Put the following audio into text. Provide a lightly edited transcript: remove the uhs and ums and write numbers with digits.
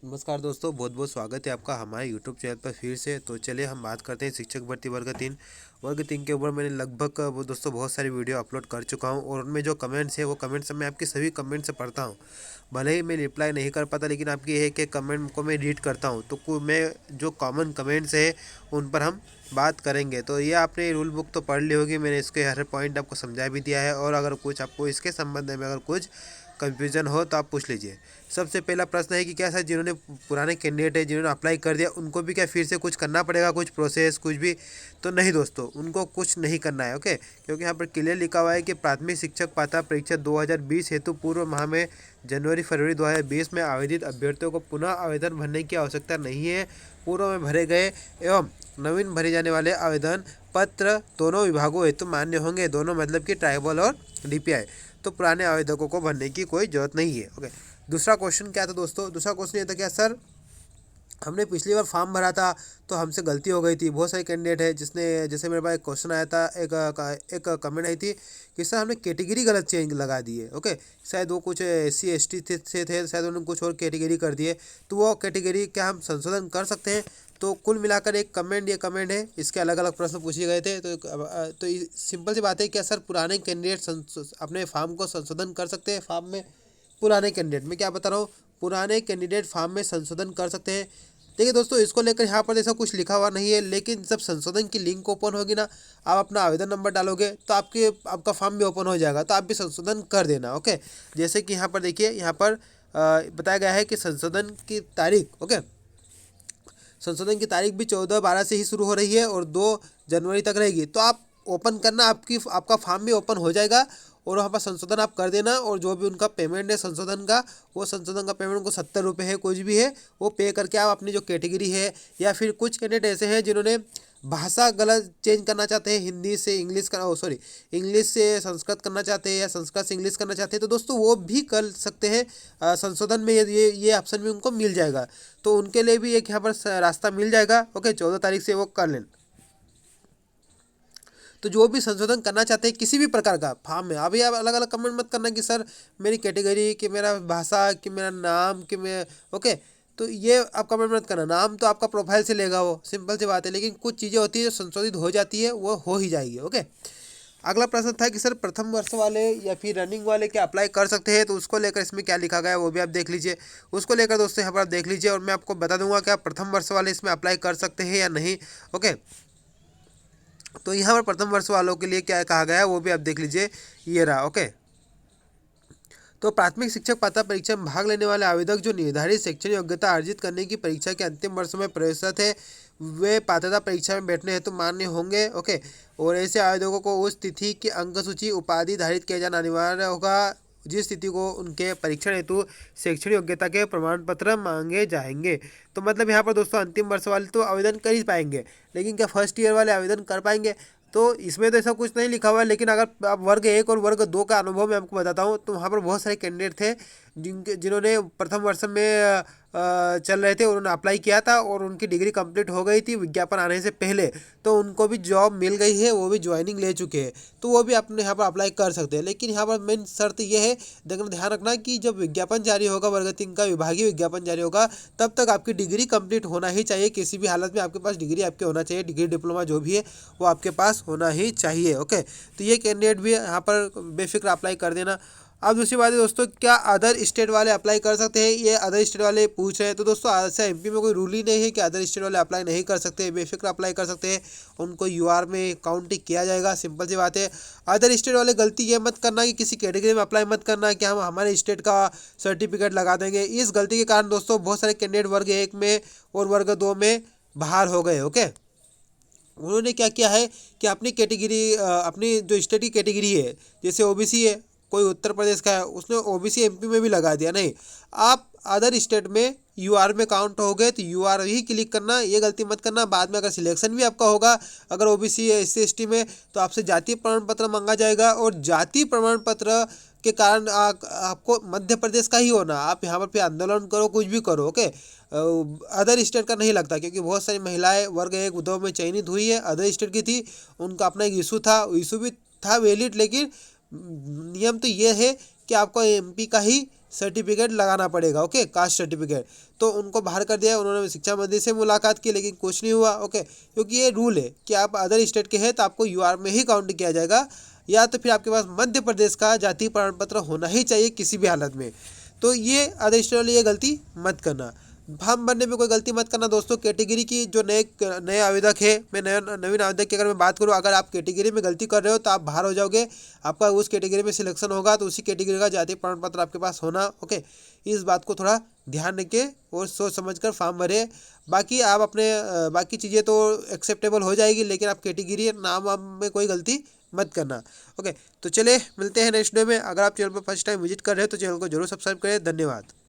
नमस्कार दोस्तों, बहुत बहुत स्वागत है आपका हमारे यूट्यूब चैनल पर फिर से। तो चलिए हम बात करते हैं शिक्षक भर्ती वर्ग 3 के ऊपर। मैंने लगभग वो दोस्तों बहुत सारी वीडियो अपलोड कर चुका हूं और उनमें जो कमेंट्स है वो कमेंट्स मैं आपके सभी कमेंट्स से पढ़ता हूं। भले ही मैं रिप्लाई नहीं कर पाता, लेकिन आपकी एक एक कमेंट को मैं रीड करता हूं। तो मैं जो कॉमन कमेंट्स है उन पर हम बात करेंगे। तो ये आपने रूल बुक तो पढ़ ली होगी, मैंने इसके हर पॉइंट आपको समझा भी दिया है। और अगर कुछ आपको इसके संबंध में अगर कुछ कन्फ्यूजन हो तो आप पूछ लीजिए। सबसे पहला प्रश्न है कि क्या सर जिन्होंने पुराने कैंडिडेट है, जिन्होंने अप्लाई कर दिया, उनको भी क्या फिर से कुछ करना पड़ेगा, कुछ प्रोसेस कुछ भी? तो नहीं दोस्तों, उनको कुछ नहीं करना है। ओके, क्योंकि यहाँ पर क्लियर लिखा हुआ है कि प्राथमिक शिक्षक पात्रता परीक्षा 2020 हेतु पूर्व माह में जनवरी फरवरी 2020 में आवेदित अभ्यर्थियों को पुनः आवेदन भरने की आवश्यकता नहीं है। पूर्व में भरे गए एवं नवीन भरे जाने वाले आवेदन पत्र दोनों विभागों हेतु मान्य होंगे। दोनों मतलब कि ट्राइबल और डीपीआई। तो पुराने आवेदकों को भरने की कोई जरूरत नहीं है। ओके, दूसरा क्वेश्चन क्या था दोस्तों? दूसरा क्वेश्चन ये था, क्या सर हमने पिछली बार फॉर्म भरा था तो हमसे गलती हो गई थी। बहुत सारे कैंडिडेट है जिसने, जैसे मेरे पास एक क्वेश्चन आया था, एक कमेंट आई थी कि सर हमने कैटेगरी गलत चेंज लगा दी है। ओके, शायद वो कुछ SC ST से थे, शायद उन्होंने कुछ और कैटेगरी कर दिए। तो वो कैटेगरी क्या हम संशोधन कर सकते हैं? तो कुल मिलाकर एक कमेंट, ये कमेंट है, इसके अलग अलग प्रश्न पूछे गए थे। तो सिंपल सी बात है, क्या सर पुराने कैंडिडेट अपने फॉर्म को संशोधन कर सकते हैं? फॉर्म में पुराने कैंडिडेट में क्या बता रहा हूँ, पुराने कैंडिडेट फॉर्म में संशोधन कर सकते हैं। देखिए दोस्तों, इसको लेकर यहाँ पर ऐसा कुछ लिखा हुआ नहीं है, लेकिन जब संशोधन की लिंक ओपन होगी ना, आप अपना आवेदन नंबर डालोगे तो आपका फॉर्म भी ओपन हो जाएगा, तो आप भी संशोधन कर देना। ओके, जैसे कि यहाँ पर देखिए, यहाँ पर बताया गया है कि संशोधन की तारीख, ओके, संशोधन की तारीख भी 14/12 से ही शुरू हो रही है और 2 जनवरी तक रहेगी। तो आप ओपन करना, आपका फॉर्म भी ओपन हो जाएगा और वहाँ पर संशोधन आप कर देना। और जो भी उनका पेमेंट है संशोधन का, वो संशोधन का पेमेंट उनको 70 रुपये है, कुछ भी है, वो पे करके आप अपनी जो कैटेगरी है, या फिर कुछ कैंडिडेट ऐसे हैं जिन्होंने भाषा गलत चेंज करना चाहते हैं, हिंदी से इंग्लिश का, सॉरी, इंग्लिश से संस्कृत करना चाहते हैं या संस्कृत से इंग्लिश करना चाहते हैं, तो दोस्तों वो भी कर सकते हैं। संशोधन में ये ऑप्शन भी उनको मिल जाएगा। तो उनके लिए भी एक यहाँ पर रास्ता मिल जाएगा। ओके, 14 तारीख से वो कर लें। तो जो भी संशोधन करना चाहते हैं किसी भी प्रकार का फॉर्म में, अभी आप अलग अलग कमेंट मत करना कि सर मेरी कैटेगरी, कि मेरा भाषा, कि मेरा नाम, कि मैं, ओके, तो ये आप कमेंट मत करना। नाम तो आपका प्रोफाइल से लेगा, वो सिंपल सी बात है, लेकिन कुछ चीज़ें होती है जो संशोधित हो जाती है, वो हो ही जाएगी। ओके, अगला प्रश्न था कि सर प्रथम वर्ष वाले या फिर रनिंग वाले क्या अप्लाई कर सकते हैं? तो उसको लेकर इसमें क्या लिखा गया है वो भी आप देख लीजिए। उसको लेकर दोस्तों यहाँ पर आप देख लीजिए और मैं आपको बता दूंगा कि आप प्रथम वर्ष वाले इसमें अप्लाई कर सकते हैं या नहीं। ओके, तो यहाँ पर प्रथम वर्ष वालों के लिए क्या कहा गया है वो भी आप देख लीजिए, ये रहा। ओके, तो प्राथमिक शिक्षक पात्रता परीक्षा में भाग लेने वाले आवेदक जो निर्धारित शैक्षणिक योग्यता अर्जित करने की परीक्षा के अंतिम वर्ष में प्रवेशरत है, वे पात्रता परीक्षा में बैठने हेतु मान्य होंगे। ओके, और ऐसे आवेदकों को उस तिथि की अंक सूची उपाधि धारित किया जाना अनिवार्य होगा जिस तिथि को उनके परीक्षण हेतु शैक्षणिक योग्यता के प्रमाण पत्र मांगे जाएंगे। तो मतलब यहाँ पर दोस्तों अंतिम वर्ष वाले तो आवेदन कर ही पाएंगे, लेकिन क्या फर्स्ट ईयर वाले आवेदन कर पाएंगे? तो इसमें तो ऐसा कुछ नहीं लिखा हुआ है, लेकिन अगर आप वर्ग 1 और वर्ग 2 का अनुभव मैं आपको बताता हूँ, तो वहाँ पर बहुत सारे कैंडिडेट थे जिन्होंने प्रथम वर्ष में चल रहे थे, उन्होंने अप्लाई किया था और उनकी डिग्री कंप्लीट हो गई थी विज्ञापन आने से पहले, तो उनको भी जॉब मिल गई है, वो भी ज्वाइनिंग ले चुके हैं, तो वो भी अपने यहाँ पर अप्लाई कर सकते हैं। लेकिन यहाँ पर मेन शर्त ये है, ध्यान रखना कि जब विज्ञापन जारी होगा, वर्ग 3 का विभागीय विज्ञापन जारी होगा, तब तक आपकी डिग्री कंप्लीट होना ही चाहिए। किसी भी हालत में आपके पास डिग्री आपके होना चाहिए, डिग्री डिप्लोमा जो भी है वो आपके पास होना ही चाहिए। ओके, तो ये कैंडिडेट भी यहाँ पर बेफिक्र अप्लाई कर देना। अब दूसरी बात है दोस्तों, क्या अदर स्टेट वाले अप्लाई कर सकते हैं? ये अदर स्टेट वाले पूछ रहे हैं। तो दोस्तों ऐसा MP में कोई रूल ही नहीं है कि अदर स्टेट वाले अप्लाई नहीं कर सकते, बेफिक्र अप्लाई कर सकते हैं, उनको UR में काउंट किया जाएगा। सिंपल सी बात है। अदर स्टेट वाले गलती ये मत करना कि किसी कैटेगरी में अप्लाई मत करना कि हम हमारे स्टेट का सर्टिफिकेट लगा देंगे। इस गलती के कारण दोस्तों बहुत सारे कैंडिडेट वर्ग 1 में और वर्ग 2 में बाहर हो गए। ओके, उन्होंने क्या किया है कि अपनी कैटेगरी, अपनी जो स्टेट की कैटेगरी है, जैसे OBC है, कोई उत्तर प्रदेश का है, उसने OBC MP में भी लगा दिया। नहीं, आप अदर स्टेट में UR में काउंट हो गए तो UR ही क्लिक करना, ये गलती मत करना। बाद में अगर सिलेक्शन भी आपका होगा, अगर OBC है, SC ST में, तो आपसे जाति प्रमाण पत्र मांगा जाएगा और जाति प्रमाण पत्र के कारण आपको मध्य प्रदेश का ही होना। आप यहाँ पर फिर आंदोलन करो, कुछ भी करो। ओके, अदर स्टेट का नहीं लगता, क्योंकि बहुत सारी महिलाएं वर्ग 1 2 में चयनित हुई है, अदर स्टेट की थी, उनका अपना एक इशू था, इशू भी था वैलिड, लेकिन नियम तो ये है कि आपको MP का ही सर्टिफिकेट लगाना पड़ेगा। Okay, caste certificate. तो उनको बाहर कर दिया, उन्होंने शिक्षा मंत्री से मुलाकात की लेकिन कुछ नहीं हुआ। ओके, क्योंकि ये रूल है कि आप अदर स्टेट के हैं तो आपको यूआर में ही काउंट किया जाएगा, या तो फिर आपके पास मध्य प्रदेश का जाति प्रमाण पत्र होना ही चाहिए किसी भी हालत में। तो ये अदर स्टेट वाली ये गलती मत करना। फॉर्म भरने में कोई गलती मत करना दोस्तों। कैटेगरी की जो नए आवेदक है, मैं नवीन आवेदक की अगर मैं बात करूँ, अगर आप कैटेगरी में गलती कर रहे हो तो आप बाहर हो जाओगे। आपका उस कैटेगरी में सिलेक्शन होगा तो उसी कैटेगरी का जाति प्रमाण पत्र आपके पास होना। ओके, इस बात को थोड़ा ध्यान रखें और सोच समझ कर फॉर्म भरें। बाकी आप अपने बाकी चीज़ें तो एक्सेप्टेबल हो जाएगी, लेकिन आप कैटेगरी नाम वाम में कोई गलती मत करना। ओके, तो चलिए मिलते हैं नेक्स्ट डे में। अगर आप चैनल पर फर्स्ट टाइम विजिट कर रहे हैं तो चैनल को जरूर सब्सक्राइब करें। धन्यवाद।